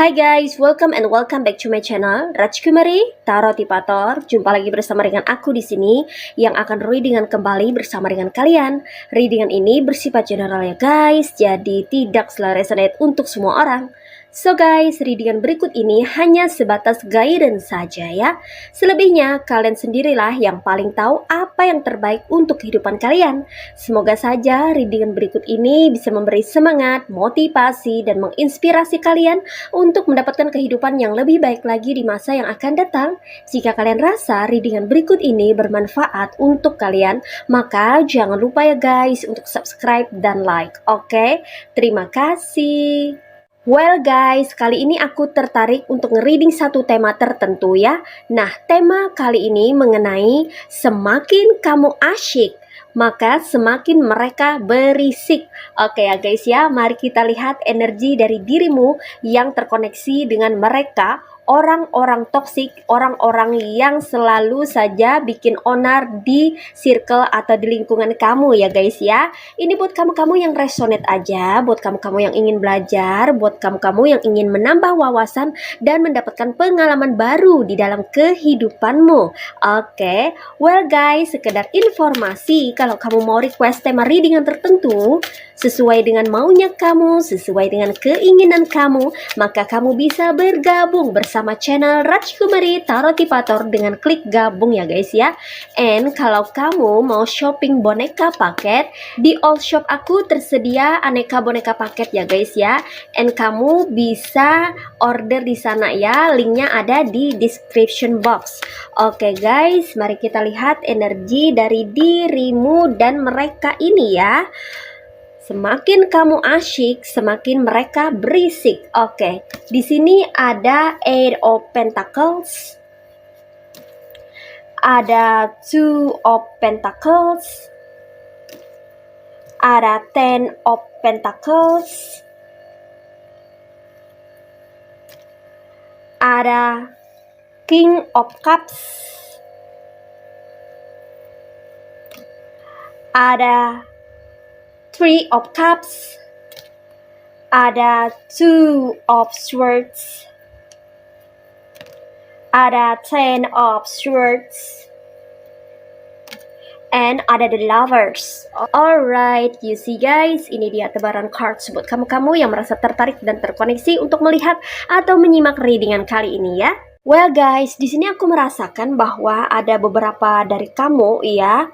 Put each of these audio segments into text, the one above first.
Hai guys, welcome back to my channel Rajkumari Tarot Tipator. Jumpa lagi bersama dengan aku di sini yang akan readingan kembali bersama dengan kalian. Readingan ini bersifat general ya guys, jadi tidak selalu resonate untuk semua orang. So guys, readingan berikut ini hanya sebatas guidance saja ya. Selebihnya kalian sendirilah yang paling tahu apa yang terbaik untuk kehidupan kalian. Semoga saja readingan berikut ini bisa memberi semangat, motivasi, dan menginspirasi kalian untuk mendapatkan kehidupan yang lebih baik lagi di masa yang akan datang. Jika kalian rasa readingan berikut ini bermanfaat untuk kalian, maka jangan lupa ya guys untuk subscribe dan like. Oke, terima kasih. Well guys, kali ini aku tertarik untuk nge-reading satu tema tertentu ya. Nah, tema kali ini mengenai semakin kamu asyik, maka semakin mereka berisik. Oke ya guys ya, mari kita lihat energi dari dirimu yang terkoneksi dengan mereka. Orang-orang toksik, orang-orang yang selalu saja bikin onar di circle atau di lingkungan kamu ya guys ya. Ini buat kamu-kamu yang resonate aja, buat kamu-kamu yang ingin belajar, buat kamu-kamu yang ingin menambah wawasan dan mendapatkan pengalaman baru di dalam kehidupanmu. Oke, well guys, sekedar informasi, kalau kamu mau request tema readingan tertentu sesuai dengan maunya kamu, sesuai dengan keinginan kamu, maka kamu bisa bergabung bersama channel Rajkumari Tarot Tipator dengan klik gabung ya guys ya. And kalau kamu mau shopping boneka paket, di all shop aku tersedia aneka boneka paket ya guys ya. And kamu bisa order di sana ya, linknya ada di description box. Oke guys, mari kita lihat energi dari dirimu dan mereka ini ya. Semakin kamu asyik, semakin mereka berisik. Oke, di sini ada Eight of Pentacles, ada Two of Pentacles, ada Ten of Pentacles, ada King of Cups, ada Three of Cups, ada Two of Swords, ada Ten of Swords, and ada the Lovers. Alright, you see guys, ini dia tebaran cards buat kamu-kamu yang merasa tertarik dan terkoneksi untuk melihat atau menyimak readingan kali ini ya. Well guys, di sini aku merasakan bahwa ada beberapa dari kamu ya,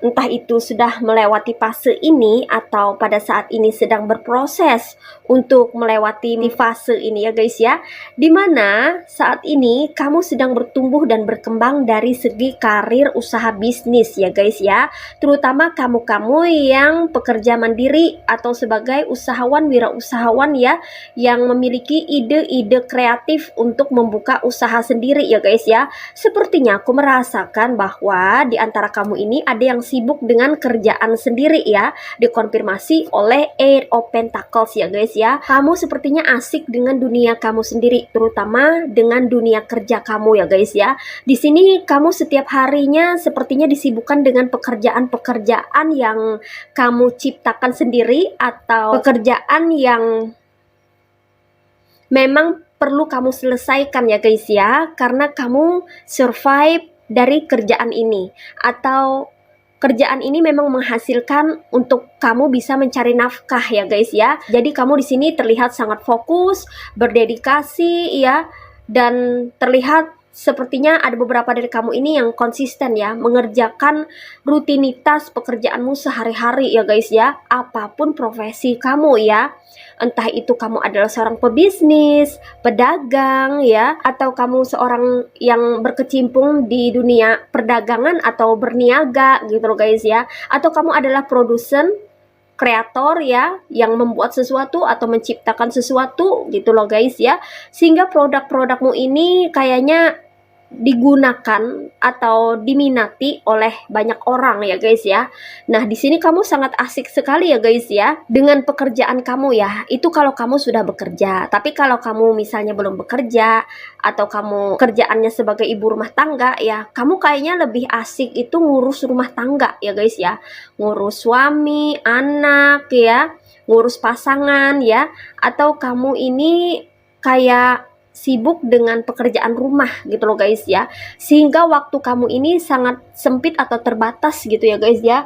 entah itu sudah melewati fase ini atau pada saat ini sedang berproses untuk melewati fase ini ya guys ya, dimana saat ini kamu sedang bertumbuh dan berkembang dari segi karir, usaha, bisnis ya guys ya, terutama kamu-kamu yang pekerja mandiri atau sebagai usahawan, wirausahawan ya, yang memiliki ide-ide kreatif untuk membuka usaha sendiri ya guys ya. Sepertinya aku merasakan bahwa di antara kamu ini ada yang sibuk dengan kerjaan sendiri ya, dikonfirmasi oleh Eight of Pentacles ya guys ya. Kamu sepertinya asik dengan dunia kamu sendiri, terutama dengan dunia kerja kamu ya guys ya. Di sini kamu setiap harinya sepertinya disibukkan dengan pekerjaan-pekerjaan yang kamu ciptakan sendiri atau pekerjaan yang memang perlu kamu selesaikan ya guys ya, karena kamu survive dari kerjaan ini atau kerjaan ini memang menghasilkan untuk kamu bisa mencari nafkah ya guys ya. Jadi kamu di sini terlihat sangat fokus, berdedikasi ya, dan terlihat sepertinya ada beberapa dari kamu ini yang konsisten ya, mengerjakan rutinitas pekerjaanmu sehari-hari ya guys ya, apapun profesi kamu ya. Entah itu kamu adalah seorang pebisnis, pedagang ya, atau kamu seorang yang berkecimpung di dunia perdagangan atau berniaga gitu loh guys ya, atau kamu adalah produsen kreator ya, yang membuat sesuatu atau menciptakan sesuatu gitu loh guys ya. Sehingga produk-produkmu ini kayaknya digunakan atau diminati oleh banyak orang ya guys ya. Nah, di sini kamu sangat asik sekali ya guys ya dengan pekerjaan kamu ya. Itu kalau kamu sudah bekerja. Tapi kalau kamu misalnya belum bekerja atau kamu kerjaannya sebagai ibu rumah tangga ya, kamu kayaknya lebih asik itu ngurus rumah tangga ya guys ya. Ngurus suami, anak ya, ngurus pasangan ya, atau kamu ini kayak sibuk dengan pekerjaan rumah gitu loh guys ya, sehingga waktu kamu ini sangat sempit atau terbatas gitu ya guys ya.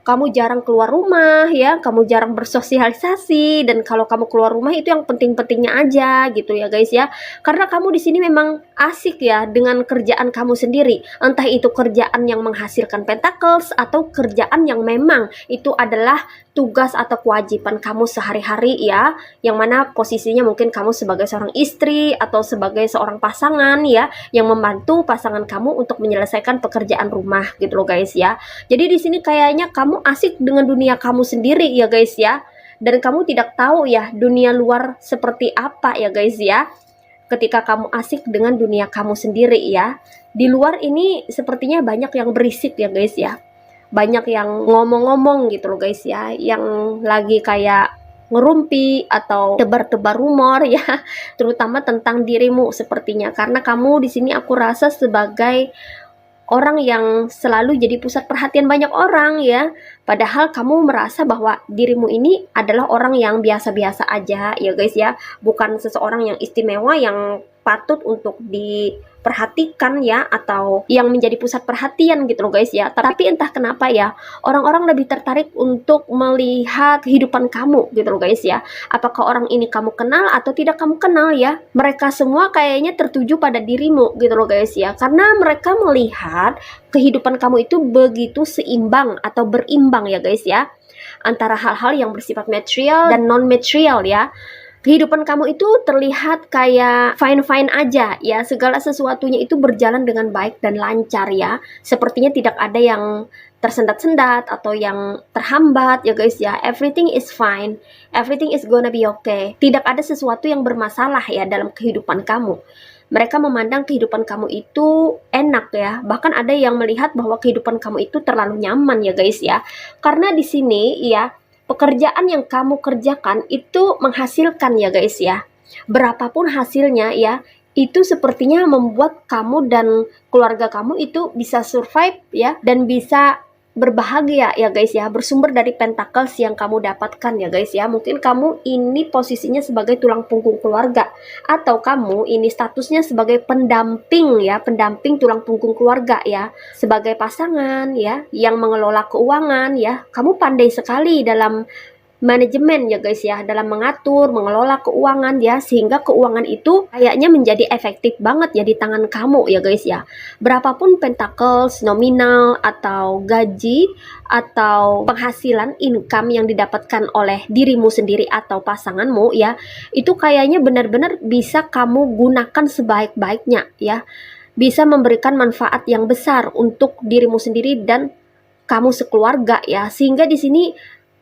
Kamu jarang keluar rumah ya, kamu jarang bersosialisasi, dan kalau kamu keluar rumah itu yang penting-pentingnya aja gitu ya guys ya. Karena kamu di sini memang asik ya dengan kerjaan kamu sendiri, entah itu kerjaan yang menghasilkan pentacles atau kerjaan yang memang itu adalah tugas atau kewajiban kamu sehari-hari ya, yang mana posisinya mungkin kamu sebagai seorang istri atau sebagai seorang pasangan ya, yang membantu pasangan kamu untuk menyelesaikan pekerjaan rumah gitu loh guys ya. Jadi di sini kayaknya kamu asik dengan dunia kamu sendiri ya guys ya, dan kamu tidak tahu ya dunia luar seperti apa ya guys ya. Ketika kamu asik dengan dunia kamu sendiri ya, di luar ini sepertinya banyak yang berisik ya guys ya, banyak yang ngomong-ngomong gitu loh guys ya, yang lagi kayak ngerumpi atau tebar-tebar rumor ya, terutama tentang dirimu sepertinya. Karena kamu di sini aku rasa sebagai orang yang selalu jadi pusat perhatian banyak orang ya, padahal kamu merasa bahwa dirimu ini adalah orang yang biasa-biasa aja ya guys ya, bukan seseorang yang istimewa yang patut untuk diperhatikan ya, atau yang menjadi pusat perhatian gitu loh guys ya. Tapi entah kenapa ya, orang-orang lebih tertarik untuk melihat kehidupan kamu gitu loh guys ya. Apakah orang ini kamu kenal atau tidak kamu kenal ya, mereka semua kayaknya tertuju pada dirimu gitu loh guys ya, karena mereka melihat kehidupan kamu itu begitu seimbang atau berimbang ya guys ya, antara hal-hal yang bersifat material dan non material ya. Kehidupan kamu itu terlihat kayak fine-fine aja ya, segala sesuatunya itu berjalan dengan baik dan lancar ya, sepertinya tidak ada yang tersendat-sendat atau yang terhambat ya guys ya. Everything is fine, everything is gonna be okay. Tidak ada sesuatu yang bermasalah ya dalam kehidupan kamu. Mereka memandang kehidupan kamu itu enak ya, bahkan ada yang melihat bahwa kehidupan kamu itu terlalu nyaman ya guys ya. Karena di sini ya, pekerjaan yang kamu kerjakan itu menghasilkan ya guys ya. Berapapun hasilnya ya, itu sepertinya membuat kamu dan keluarga kamu itu bisa survive ya, dan bisa berbahagia ya guys ya, bersumber dari pentacles yang kamu dapatkan ya guys ya. Mungkin kamu ini posisinya sebagai tulang punggung keluarga, atau kamu ini statusnya sebagai pendamping ya, pendamping tulang punggung keluarga ya, sebagai pasangan ya yang mengelola keuangan ya. Kamu pandai sekali dalam manajemen ya guys ya, dalam mengatur, mengelola keuangan ya, sehingga keuangan itu kayaknya menjadi efektif banget ya di tangan kamu ya guys ya. Berapapun pentacles, nominal atau gaji atau penghasilan income yang didapatkan oleh dirimu sendiri atau pasanganmu ya, itu kayaknya benar-benar bisa kamu gunakan sebaik-baiknya ya, bisa memberikan manfaat yang besar untuk dirimu sendiri dan kamu sekeluarga ya. Sehingga di sini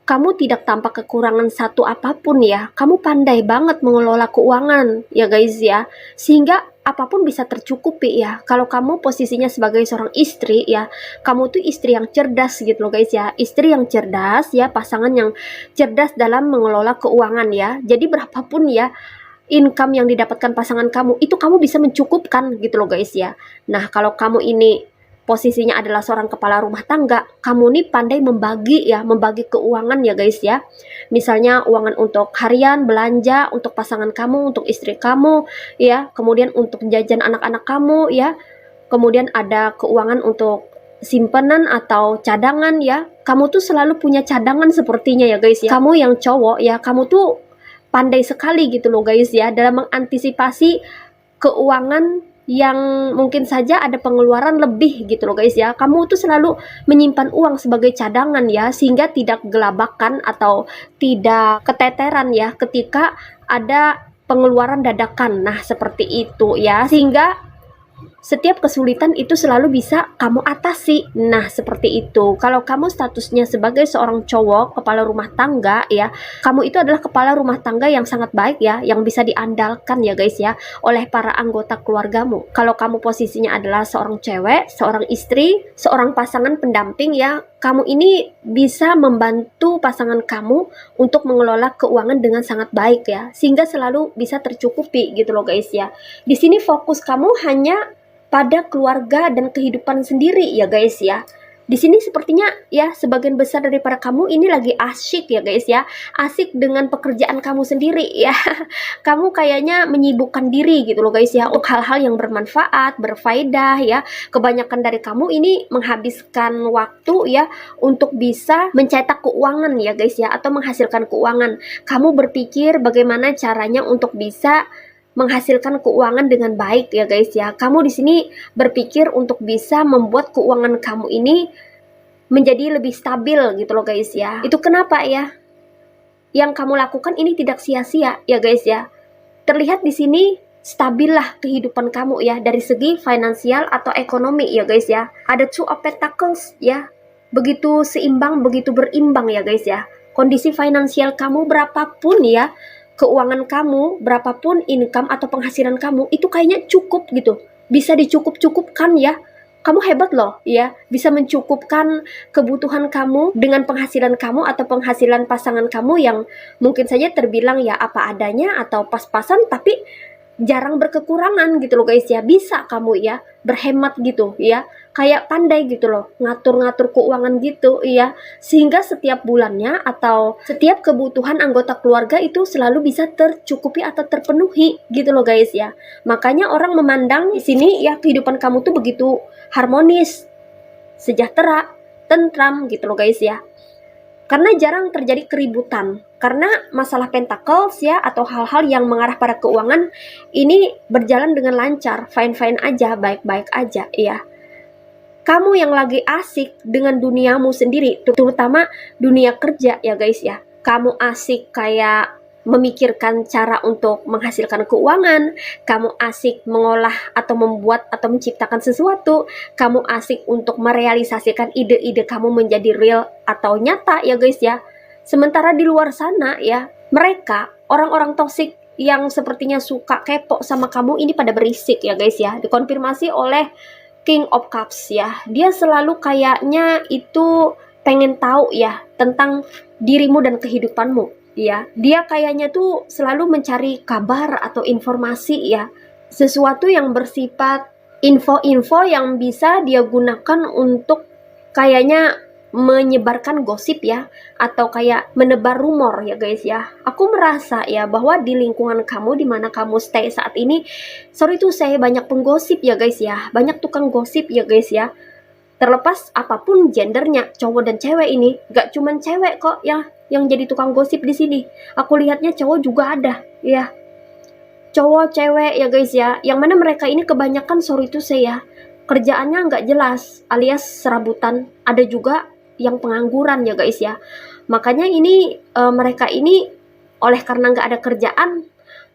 kamu tidak tampak kekurangan satu apapun ya. Kamu pandai banget mengelola keuangan ya guys ya, sehingga apapun bisa tercukupi ya. Kalau kamu posisinya sebagai seorang istri ya, kamu tuh istri yang cerdas gitu loh guys ya, istri yang cerdas ya, pasangan yang cerdas dalam mengelola keuangan ya. Jadi berapapun ya income yang didapatkan pasangan kamu, itu kamu bisa mencukupkan gitu loh guys ya. Nah, kalau kamu ini posisinya adalah seorang kepala rumah tangga, kamu nih pandai membagi ya, membagi keuangan ya guys ya. Misalnya uangan untuk harian, belanja untuk pasangan kamu, untuk istri kamu ya, kemudian untuk jajan anak-anak kamu ya, kemudian ada keuangan untuk simpanan atau cadangan ya. Kamu tuh selalu punya cadangan sepertinya ya guys ya. Kamu yang cowok ya, kamu tuh pandai sekali gitu loh guys ya, dalam mengantisipasi keuangan yang mungkin saja ada pengeluaran lebih gitu loh guys ya. Kamu tuh selalu menyimpan uang sebagai cadangan ya, sehingga tidak gelabakan atau tidak keteteran ya ketika ada pengeluaran dadakan. Nah, seperti itu ya, sehingga Setiap kesulitan itu selalu bisa kamu atasi. Nah, seperti itu. Kalau kamu statusnya sebagai seorang cowok, kepala rumah tangga ya, kamu itu adalah kepala rumah tangga yang sangat baik ya, yang bisa diandalkan ya guys ya, oleh para anggota keluargamu. Kalau kamu posisinya adalah seorang cewek, seorang istri, seorang pasangan pendamping ya, kamu ini bisa membantu pasangan kamu untuk mengelola keuangan dengan sangat baik ya, sehingga selalu bisa tercukupi gitu loh guys ya. Di sini fokus kamu hanya pada keluarga dan kehidupan sendiri ya guys ya. Di sini sepertinya ya sebagian besar daripada kamu ini lagi asyik ya guys ya. Asik dengan pekerjaan kamu sendiri ya. Kamu kayaknya menyibukkan diri gitu loh guys ya, untuk hal-hal yang bermanfaat, berfaedah ya. Kebanyakan dari kamu ini menghabiskan waktu ya untuk bisa mencetak keuangan ya guys ya, atau menghasilkan keuangan. Kamu berpikir bagaimana caranya untuk bisa menghasilkan keuangan dengan baik ya guys ya. Kamu di sini berpikir untuk bisa membuat keuangan kamu ini menjadi lebih stabil gitu loh guys ya. Itu kenapa ya? Yang kamu lakukan ini tidak sia-sia ya guys ya. Terlihat di sini stabil lah kehidupan kamu ya, dari segi finansial atau ekonomi ya guys ya. Ada two of pentacles ya. Begitu seimbang, begitu berimbang ya guys ya. Kondisi finansial kamu berapapun ya, keuangan kamu, berapapun income atau penghasilan kamu, itu kayaknya cukup gitu. Bisa dicukup-cukupkan ya. Kamu hebat loh ya, bisa mencukupkan kebutuhan kamu dengan penghasilan kamu atau penghasilan pasangan kamu yang mungkin saja terbilang ya apa adanya atau pas-pasan, tapi jarang berkekurangan gitu loh guys ya. Bisa kamu ya berhemat gitu ya, kayak pandai gitu loh ngatur-ngatur keuangan gitu ya, sehingga setiap bulannya atau setiap kebutuhan anggota keluarga itu selalu bisa tercukupi atau terpenuhi gitu loh guys ya. Makanya orang memandang di sini ya kehidupan kamu tuh begitu harmonis, sejahtera, tentram gitu loh guys ya. Karena jarang terjadi keributan, karena masalah pentacles ya atau hal-hal yang mengarah pada keuangan ini berjalan dengan lancar, fine-fine aja, baik-baik aja ya. Kamu yang lagi asik dengan duniamu sendiri, terutama dunia kerja ya guys ya. Kamu asik kayak memikirkan cara untuk menghasilkan keuangan, kamu asik mengolah atau membuat atau menciptakan sesuatu, kamu asik untuk merealisasikan ide-ide kamu menjadi real atau nyata ya guys ya. Sementara di luar sana ya, mereka orang-orang toksik yang sepertinya suka kepo sama kamu ini pada berisik ya guys ya. Dikonfirmasi oleh King of Cups ya. Dia selalu kayaknya itu pengen tahu ya tentang dirimu dan kehidupanmu ya. Dia kayaknya tuh selalu mencari kabar atau informasi ya, sesuatu yang bersifat info-info yang bisa dia gunakan untuk kayaknya menyebarkan gosip ya, atau kayak menebar rumor ya guys ya. Aku merasa ya bahwa di lingkungan kamu di mana kamu stay saat ini, sorry tuh saya banyak penggosip ya guys ya, banyak tukang gosip ya guys ya. Terlepas apapun gendernya, cowok dan cewek ini, gak cuman cewek kok ya yang jadi tukang gosip di sini. Aku lihatnya cowok juga ada ya, cowok cewek ya guys ya, yang mana mereka ini kebanyakan sorry tuh saya kerjaannya nggak jelas alias serabutan. Ada juga yang pengangguran ya guys ya. Makanya ini mereka ini oleh karena nggak ada kerjaan,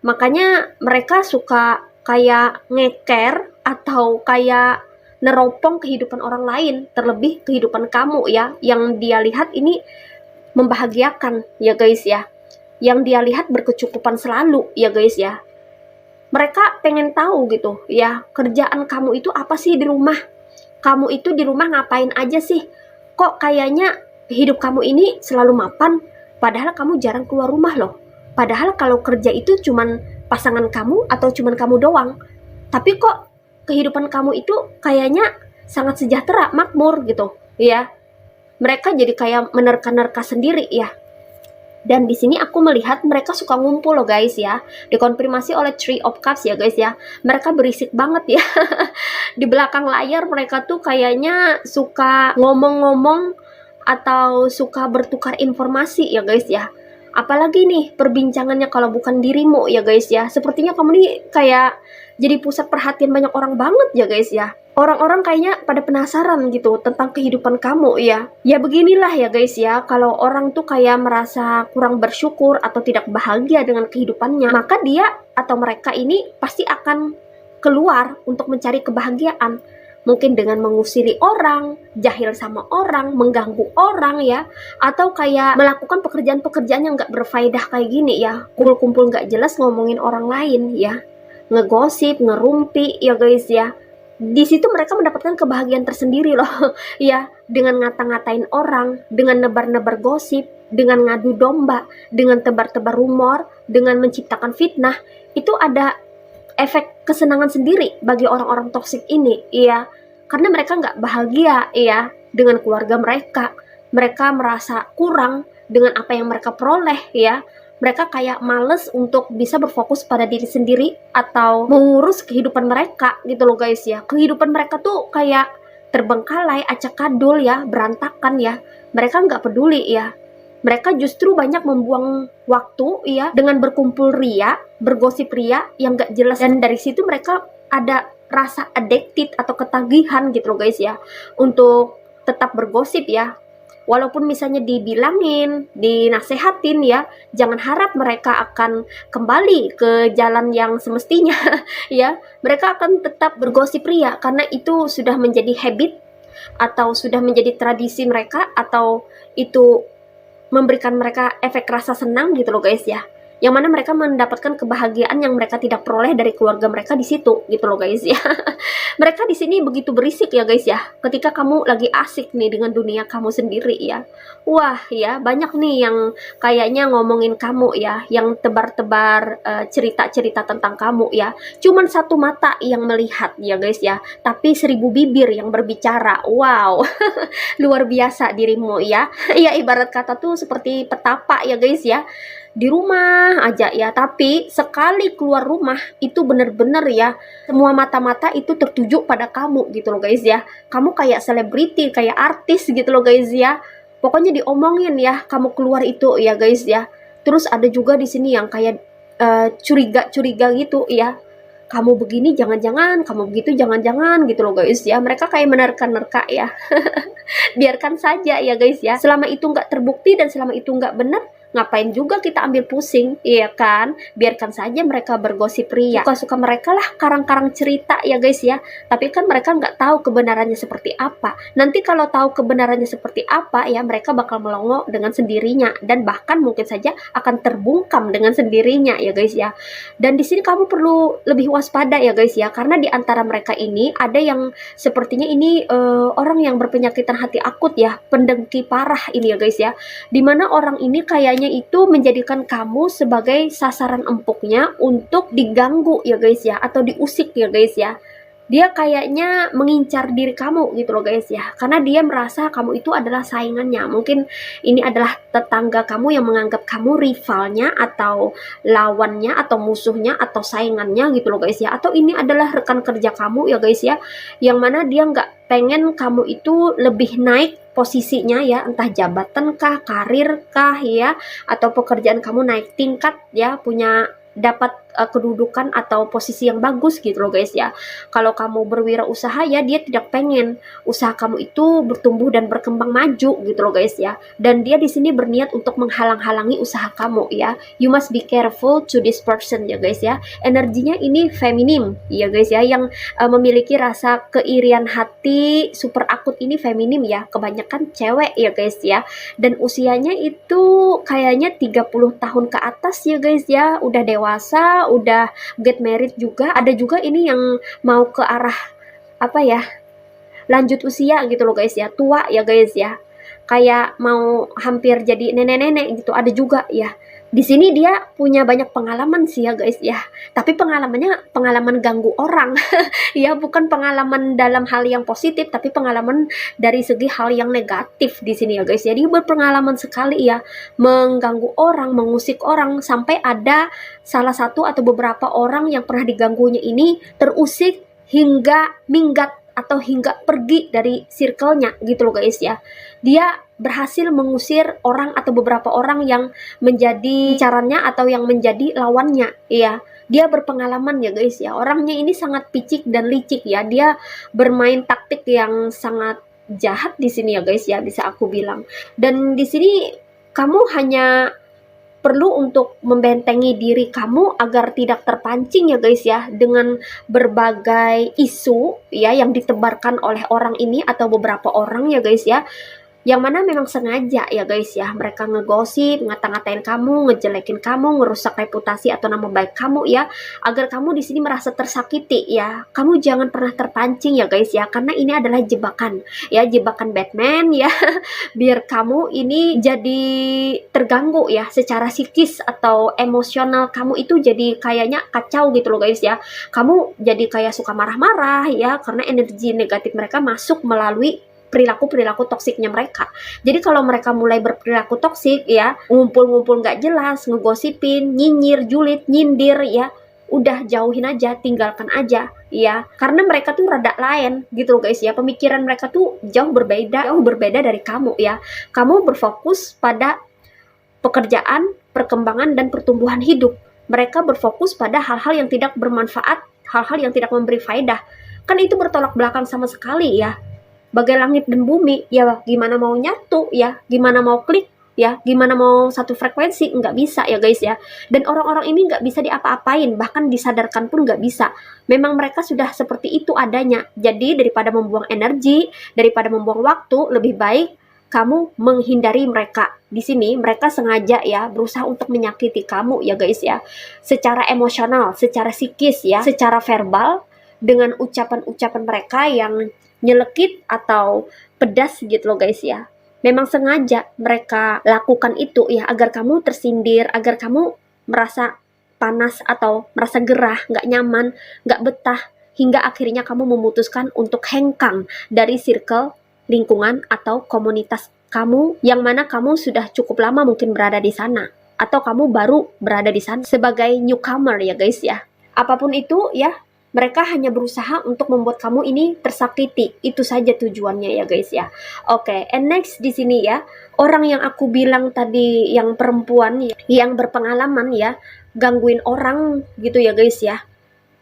makanya mereka suka kayak ngeker atau kayak neropong kehidupan orang lain, terlebih kehidupan kamu ya, yang dia lihat ini membahagiakan ya guys ya, yang dia lihat berkecukupan selalu ya guys ya. Mereka pengen tahu gitu ya, kerjaan kamu itu apa sih di rumah, kamu itu di rumah ngapain aja sih, kok kayaknya hidup kamu ini selalu mapan, padahal kamu jarang keluar rumah loh. Padahal kalau kerja itu cuman pasangan kamu atau cuman kamu doang, tapi kok kehidupan kamu itu kayaknya sangat sejahtera, makmur gitu ya. Mereka jadi kayak menerka-nerka sendiri ya. Dan di sini aku melihat mereka suka ngumpul loh guys ya. Dikonfirmasi oleh Three of Cups ya guys ya. Mereka berisik banget ya. Di belakang layar mereka tuh kayaknya suka ngomong-ngomong atau suka bertukar informasi ya guys ya. Apalagi nih perbincangannya kalau bukan dirimu ya guys ya. Sepertinya kamu nih kayak jadi pusat perhatian banyak orang banget ya guys ya. Orang-orang kayaknya pada penasaran gitu tentang kehidupan kamu ya. Ya beginilah ya guys ya, kalau orang tuh kayak merasa kurang bersyukur atau tidak bahagia dengan kehidupannya, maka dia atau mereka ini pasti akan keluar untuk mencari kebahagiaan. Mungkin dengan mengusiri orang, jahil sama orang, mengganggu orang ya, atau kayak melakukan pekerjaan-pekerjaan yang nggak berfaedah kayak gini ya, kumpul-kumpul nggak jelas ngomongin orang lain ya, ngegosip, ngerumpi ya guys ya. Di situ mereka mendapatkan kebahagiaan tersendiri loh ya, dengan ngata-ngatain orang, dengan nebar-nebar gosip, dengan ngadu domba, dengan tebar-tebar rumor, dengan menciptakan fitnah. Itu ada efek kesenangan sendiri bagi orang-orang toksik ini ya, karena mereka nggak bahagia ya dengan keluarga mereka. Mereka merasa kurang dengan apa yang mereka peroleh ya. Mereka kayak males untuk bisa berfokus pada diri sendiri atau mengurus kehidupan mereka gitu loh guys ya. Kehidupan mereka tuh kayak terbengkalai, acak-adul ya, berantakan ya. Mereka nggak peduli ya. Mereka justru banyak membuang waktu ya dengan berkumpul ria, bergosip ria yang gak jelas, dan dari situ mereka ada rasa addicted atau ketagihan gitu loh guys ya, untuk tetap bergosip ya. Walaupun misalnya dibilangin, dinasehatin ya, jangan harap mereka akan kembali ke jalan yang semestinya ya. Mereka akan tetap bergosip ria karena itu sudah menjadi habit atau sudah menjadi tradisi mereka, atau itu memberikan mereka efek rasa senang gitu loh guys ya, yang mana mereka mendapatkan kebahagiaan yang mereka tidak peroleh dari keluarga mereka di situ gitu loh guys ya. Mereka di sini begitu berisik ya guys ya, ketika kamu lagi asik nih dengan dunia kamu sendiri ya. Wah ya, banyak nih yang kayaknya ngomongin kamu ya, yang tebar-tebar cerita-cerita tentang kamu ya. Cuman satu mata yang melihat ya guys ya, tapi 1000 bibir yang berbicara. Wow. Luar biasa dirimu ya. Ya ibarat kata tuh seperti petapa ya guys ya, di rumah aja ya, tapi sekali keluar rumah itu bener-bener ya, semua mata-mata itu tertuju pada kamu gitu loh guys ya. Kamu kayak selebriti, kayak artis gitu loh guys ya. Pokoknya diomongin ya kamu keluar itu ya guys ya. Terus ada juga di sini yang kayak curiga-curiga gitu ya, kamu begini jangan-jangan, kamu begitu jangan-jangan gitu loh guys ya. Mereka kayak menerka-nerka ya. Biarkan saja ya guys ya, selama itu nggak terbukti dan selama itu nggak benar, ngapain juga kita ambil pusing, iya kan? Biarkan saja mereka bergosip ria, suka-suka mereka lah karang-karang cerita ya guys ya. Tapi kan mereka nggak tahu kebenarannya seperti apa. Nanti kalau tahu kebenarannya seperti apa ya, mereka bakal melongo dengan sendirinya, dan bahkan mungkin saja akan terbungkam dengan sendirinya ya guys ya. Dan di sini kamu perlu lebih waspada ya guys ya, karena di antara mereka ini ada yang sepertinya ini orang yang berpenyakitan hati akut ya, pendengki parah ini ya guys ya, dimana orang ini kayaknya itu menjadikan kamu sebagai sasaran empuknya untuk diganggu ya guys ya, atau diusik ya guys ya. Dia kayaknya mengincar diri kamu gitu loh guys ya, karena dia merasa kamu itu adalah saingannya. Mungkin ini adalah tetangga kamu yang menganggap kamu rivalnya atau lawannya atau musuhnya atau saingannya gitu loh guys ya, atau ini adalah rekan kerja kamu ya guys ya, yang mana dia nggak pengen kamu itu lebih naik posisinya ya, entah jabatan kah, karir kah ya, atau pekerjaan kamu naik tingkat ya, punya dapat kedudukan atau posisi yang bagus gitu loh guys ya. Kalau kamu berwirausaha ya, dia tidak pengen usaha kamu itu bertumbuh dan berkembang maju gitu loh guys ya. Dan dia di sini berniat untuk menghalang-halangi usaha kamu ya. You must be careful to this person ya guys ya. Energinya ini feminim ya guys ya, yang memiliki rasa keirian hati super akut ini feminim ya, kebanyakan cewek ya guys ya. Dan usianya itu kayaknya 30 tahun ke atas ya guys ya, udah dewasa, udah get married juga. Ada juga ini yang mau ke arah apa ya, lanjut usia gitu loh guys ya, tua ya guys ya, kayak mau hampir jadi nenek-nenek gitu, ada juga ya. Di sini dia punya banyak pengalaman sih ya guys ya, tapi pengalamannya pengalaman ganggu orang ya, bukan pengalaman dalam hal yang positif, tapi pengalaman dari segi hal yang negatif di sini ya guys ya. Dia berpengalaman sekali ya, mengganggu orang, mengusik orang, sampai ada salah satu atau beberapa orang yang pernah diganggunya ini terusik hingga minggat atau hingga pergi dari circle-nya gitu loh guys ya. Dia berhasil mengusir orang atau beberapa orang yang menjadi incarannya atau yang menjadi lawannya ya. Dia berpengalaman ya guys ya. Orangnya ini sangat picik dan licik ya. Dia bermain taktik yang sangat jahat di sini ya guys ya, bisa aku bilang. Dan di sini kamu hanya perlu untuk membentengi diri kamu agar tidak terpancing ya guys ya, dengan berbagai isu ya yang ditebarkan oleh orang ini atau beberapa orang ya guys ya, yang mana memang sengaja ya guys ya, mereka ngegosip, ngata-ngatain kamu, ngejelekin kamu, ngerusak reputasi atau nama baik kamu ya, agar kamu di sini merasa tersakiti ya. Kamu jangan pernah terpancing ya guys ya, karena ini adalah jebakan ya, jebakan Batman ya, biar kamu ini jadi terganggu ya secara psikis atau emosional, kamu itu jadi kayaknya kacau gitu loh guys ya. Kamu jadi kayak suka marah-marah ya, karena energi negatif mereka masuk melalui perilaku-perilaku toksiknya mereka. Jadi kalau mereka mulai berperilaku toksik ya, ngumpul-ngumpul nggak jelas, ngegosipin, nyinyir, julid, nyindir ya, udah jauhin aja, tinggalkan aja ya. Karena mereka tuh rada lain gitu loh guys ya. Pemikiran mereka tuh jauh berbeda dari kamu ya. Kamu berfokus pada pekerjaan, perkembangan dan pertumbuhan hidup. Mereka berfokus pada hal-hal yang tidak bermanfaat, hal-hal yang tidak memberi faedah. Kan itu bertolak belakang sama sekali ya. Bagai langit dan bumi, ya gimana mau nyatu ya, gimana mau klik ya, gimana mau satu frekuensi, nggak bisa ya guys ya. Dan orang-orang ini nggak bisa diapa-apain, bahkan disadarkan pun nggak bisa. Memang mereka sudah seperti itu adanya. Jadi daripada membuang energi, daripada membuang waktu, lebih baik kamu menghindari mereka. Di sini mereka sengaja ya berusaha untuk menyakiti kamu ya guys ya, secara emosional, secara psikis ya, secara verbal, dengan ucapan-ucapan mereka yang nyelekit atau pedas gitu loh guys ya. Memang sengaja mereka lakukan itu ya, agar kamu tersindir, agar kamu merasa panas atau merasa gerah, nggak nyaman, nggak betah, hingga akhirnya kamu memutuskan untuk hengkang dari circle, lingkungan atau komunitas kamu, yang mana kamu sudah cukup lama mungkin berada di sana, atau kamu baru berada di sana sebagai newcomer ya guys ya. Apapun itu ya, mereka hanya berusaha untuk membuat kamu ini tersakiti. Itu saja tujuannya ya guys ya. Oke, and next di sini ya, orang yang aku bilang tadi yang perempuan ya, yang berpengalaman ya, gangguin orang gitu ya guys ya,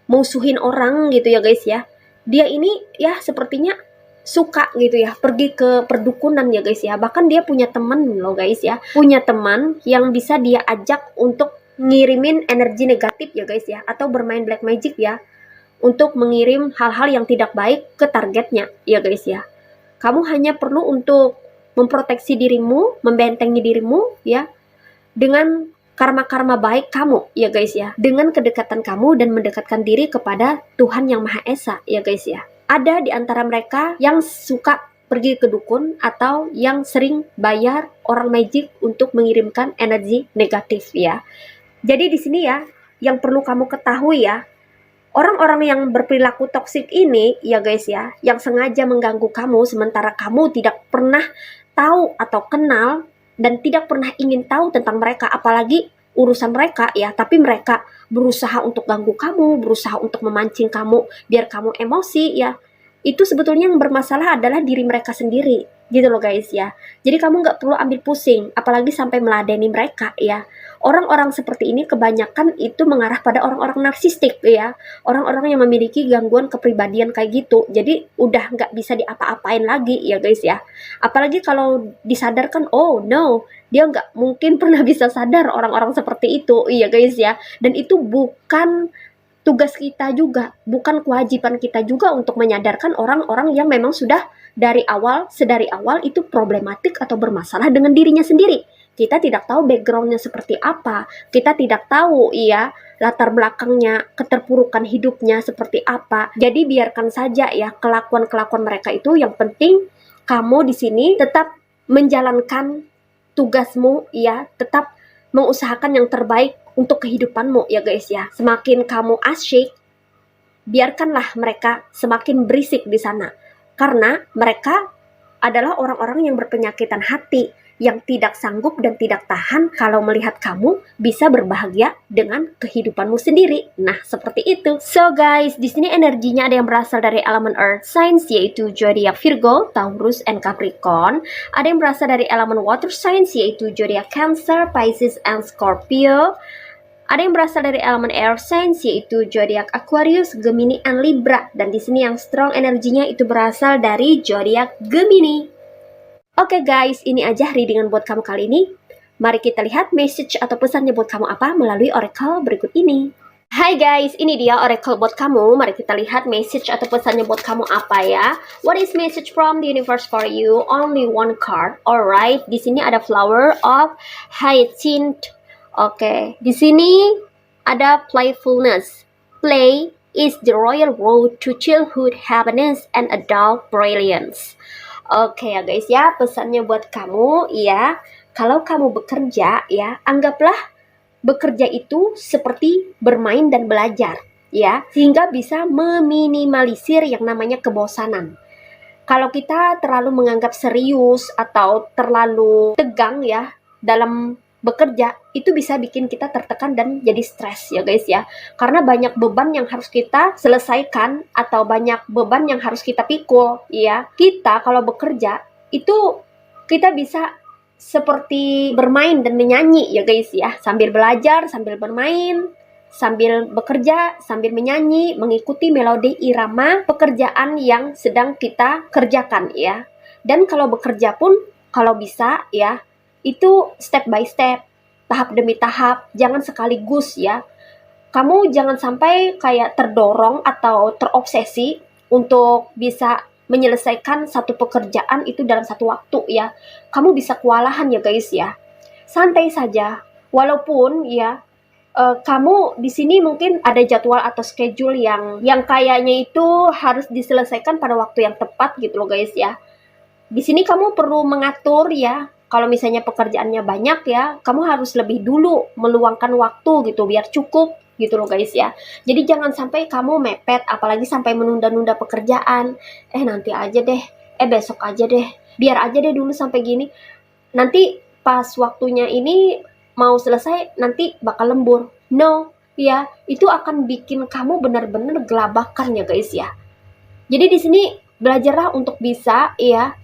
musuhin orang gitu ya guys ya. Dia ini ya sepertinya suka gitu ya pergi ke perdukunan ya guys ya. Bahkan dia punya teman loh guys ya, punya teman yang bisa dia ajak untuk ngirimin energi negatif ya guys ya, atau bermain black magic ya, untuk mengirim hal-hal yang tidak baik ke targetnya ya guys ya. Kamu hanya perlu untuk memproteksi dirimu, membentengi dirimu ya, dengan karma-karma baik kamu ya guys ya, dengan kedekatan kamu dan mendekatkan diri kepada Tuhan Yang Maha Esa ya guys ya. Ada di antara mereka yang suka pergi ke dukun atau yang sering bayar orang magic untuk mengirimkan energi negatif ya. Jadi di sini ya, yang perlu kamu ketahui ya, orang-orang yang berperilaku toksik ini ya guys ya, yang sengaja mengganggu kamu sementara kamu tidak pernah tahu atau kenal dan tidak pernah ingin tahu tentang mereka, apalagi urusan mereka ya, tapi mereka berusaha untuk ganggu kamu, berusaha untuk memancing kamu biar kamu emosi ya. Itu sebetulnya yang bermasalah adalah diri mereka sendiri gitu loh guys ya. Jadi kamu nggak perlu ambil pusing, apalagi sampai meladeni mereka ya. Orang-orang seperti ini kebanyakan itu mengarah pada orang-orang narsistik ya, orang-orang yang memiliki gangguan kepribadian kayak gitu. Jadi udah nggak bisa diapa-apain lagi ya guys ya. Apalagi kalau disadarkan, oh no, dia nggak mungkin pernah bisa sadar orang-orang seperti itu iya guys ya. Dan itu bukan tugas kita juga, bukan kewajiban kita juga untuk menyadarkan orang-orang yang memang sudah sedari awal itu problematik atau bermasalah dengan dirinya sendiri. Kita tidak tahu backgroundnya seperti apa, kita tidak tahu ya latar belakangnya, keterpurukan hidupnya seperti apa. Jadi biarkan saja ya kelakuan-kelakuan mereka itu. Yang penting kamu di sini tetap menjalankan tugasmu ya, tetap mengusahakan yang terbaik untuk kehidupanmu ya guys ya. Semakin kamu asyik, biarkanlah mereka semakin berisik di sana, karena mereka adalah orang-orang yang berpenyakitan hati, yang tidak sanggup dan tidak tahan kalau melihat kamu bisa berbahagia dengan kehidupanmu sendiri. Nah, seperti itu. So guys, di sini energinya ada yang berasal dari elemen earth signs, yaitu zodiak Virgo, Taurus, and Capricorn. Ada yang berasal dari elemen water signs, yaitu zodiak Cancer, Pisces, and Scorpio. Ada yang berasal dari elemen air signs, yaitu zodiak Aquarius, Gemini, and Libra. Dan di sini yang strong energinya itu berasal dari zodiak Gemini. Oke guys, ini aja readingan buat kamu kali ini. Mari kita lihat message atau pesannya buat kamu apa melalui oracle berikut ini. Hai guys, ini dia oracle buat kamu. Mari kita lihat message atau pesannya buat kamu apa ya. What is message from the universe for you? Only one card. Alright, di sini ada flower of hyacinth. Oke, di sini ada playfulness. Play is the royal road to childhood happiness and adult brilliance. Oke ya guys ya, pesannya buat kamu ya. Kalau kamu bekerja ya, anggaplah bekerja itu seperti bermain dan belajar ya, sehingga bisa meminimalisir yang namanya kebosanan. Kalau kita terlalu menganggap serius atau terlalu tegang ya dalam bekerja, itu bisa bikin kita tertekan dan jadi stres ya guys ya. Karena banyak beban yang harus kita selesaikan atau banyak beban yang harus kita pikul ya. Kita kalau bekerja itu kita bisa seperti bermain dan menyanyi ya guys ya, sambil belajar, sambil bermain, sambil bekerja, sambil menyanyi, mengikuti melodi irama pekerjaan yang sedang kita kerjakan ya. Dan kalau bekerja pun kalau bisa ya, itu step by step, tahap demi tahap, jangan sekaligus ya. Kamu jangan sampai kayak terdorong atau terobsesi untuk bisa menyelesaikan satu pekerjaan itu dalam satu waktu ya. Kamu bisa kewalahan ya guys ya. Santai saja. Walaupun ya kamu di sini mungkin ada jadwal atau schedule yang kayaknya itu harus diselesaikan pada waktu yang tepat gitu loh guys ya. Di sini kamu perlu mengatur ya. Kalau misalnya pekerjaannya banyak ya, kamu harus lebih dulu meluangkan waktu gitu biar cukup gitu loh guys ya. Jadi jangan sampai kamu mepet, apalagi sampai menunda-nunda pekerjaan. Nanti aja deh, besok aja deh, biar aja deh dulu sampai gini. Nanti pas waktunya ini mau selesai, nanti bakal lembur. No, ya, itu akan bikin kamu benar-benar gelabakan ya guys ya. Jadi di sini belajarlah untuk bisa ya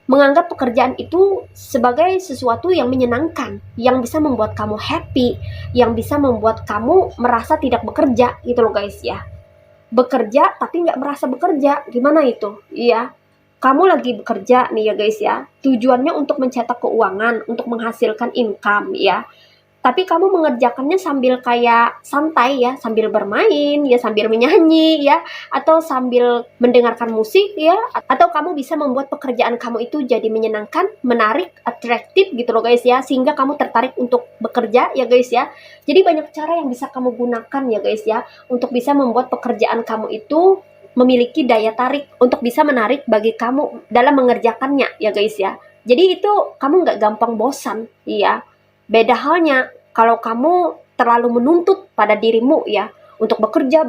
menganggap pekerjaan itu sebagai sesuatu yang menyenangkan, yang bisa membuat kamu happy, yang bisa membuat kamu merasa tidak bekerja gitu loh guys ya. Bekerja tapi nggak merasa bekerja, gimana itu? Iya, kamu lagi bekerja nih ya guys ya, tujuannya untuk mencetak keuangan, untuk menghasilkan income ya. Tapi kamu mengerjakannya sambil kayak santai ya, sambil bermain ya, sambil menyanyi ya, atau sambil mendengarkan musik ya, atau kamu bisa membuat pekerjaan kamu itu jadi menyenangkan, menarik, atraktif gitu loh guys ya, sehingga kamu tertarik untuk bekerja ya guys ya. Jadi banyak cara yang bisa kamu gunakan ya guys ya, untuk bisa membuat pekerjaan kamu itu memiliki daya tarik untuk bisa menarik bagi kamu dalam mengerjakannya ya guys ya. Jadi itu kamu nggak gampang bosan ya. Beda halnya kalau kamu terlalu menuntut pada dirimu ya untuk bekerja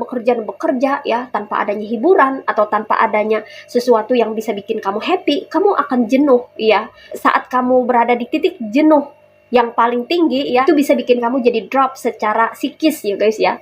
ya tanpa adanya hiburan atau tanpa adanya sesuatu yang bisa bikin kamu happy, kamu akan jenuh ya. Saat kamu berada di titik jenuh yang paling tinggi ya, itu bisa bikin kamu jadi drop secara psikis ya guys ya.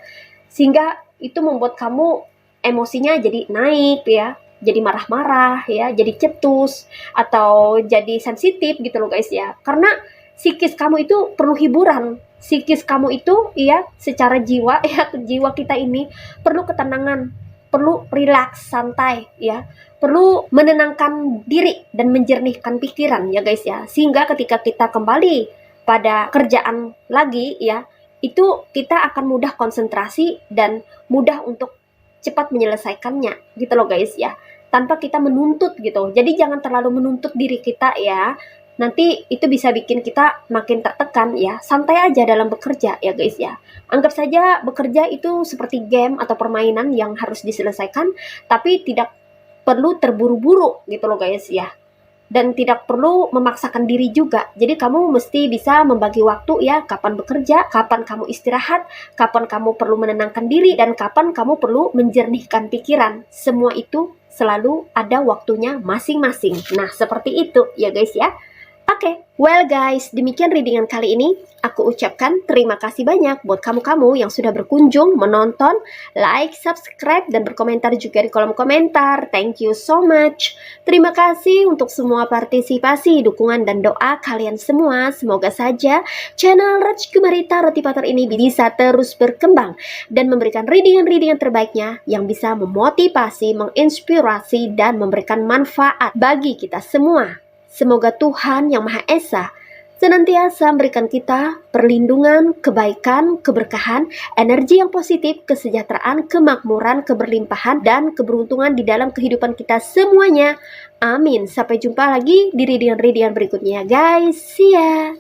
Sehingga itu membuat kamu emosinya jadi naik ya, jadi marah-marah ya, jadi cetus atau jadi sensitif gitu loh guys ya. Karena psikis kamu itu perlu hiburan. Psikis kamu itu ya secara jiwa ya, jiwa kita ini perlu ketenangan, perlu rileks, santai ya, perlu menenangkan diri dan menjernihkan pikiran ya guys ya. Sehingga ketika kita kembali pada kerjaan lagi ya, itu kita akan mudah konsentrasi dan mudah untuk cepat menyelesaikannya gitu loh guys ya, tanpa kita menuntut gitu. Jadi jangan terlalu menuntut diri kita ya. Nanti itu bisa bikin kita makin tertekan ya. Santai aja dalam bekerja ya guys ya. Anggap saja bekerja itu seperti game atau permainan yang harus diselesaikan, tapi tidak perlu terburu-buru gitu loh guys ya. Dan tidak perlu memaksakan diri juga. Jadi kamu mesti bisa membagi waktu ya, kapan bekerja, kapan kamu istirahat, kapan kamu perlu menenangkan diri, dan kapan kamu perlu menjernihkan pikiran. Semua itu selalu ada waktunya masing-masing. Nah, seperti itu ya guys ya. Oke, well guys, demikian readingan kali ini. Aku ucapkan terima kasih banyak buat kamu-kamu yang sudah berkunjung, menonton, like, subscribe, dan berkomentar juga di kolom komentar. Thank you so much. Terima kasih untuk semua partisipasi, dukungan, dan doa kalian semua. Semoga saja channel Rajkumari Tarot Tipator ini bisa terus berkembang dan memberikan readingan-readingan terbaiknya yang bisa memotivasi, menginspirasi, dan memberikan manfaat bagi kita semua. Semoga Tuhan Yang Maha Esa senantiasa memberikan kita perlindungan, kebaikan, keberkahan, energi yang positif, kesejahteraan, kemakmuran, keberlimpahan, dan keberuntungan di dalam kehidupan kita semuanya. Amin. Sampai jumpa lagi di readingan berikutnya guys. See ya.